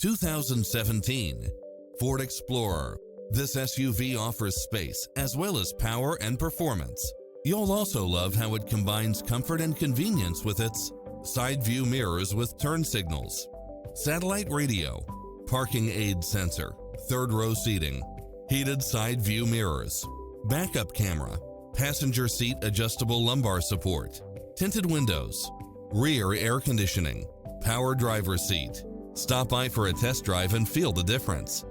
2017 Ford Explorer. This SUV offers space as well as power and performance. You'll also love how it combines comfort and convenience with its side view mirrors with turn signals, satellite radio, parking aid sensor, third row seating, heated side view mirrors, backup camera, passenger seat adjustable lumbar support, tinted windows, rear air conditioning, power driver seat. Stop by for a test drive and feel the difference.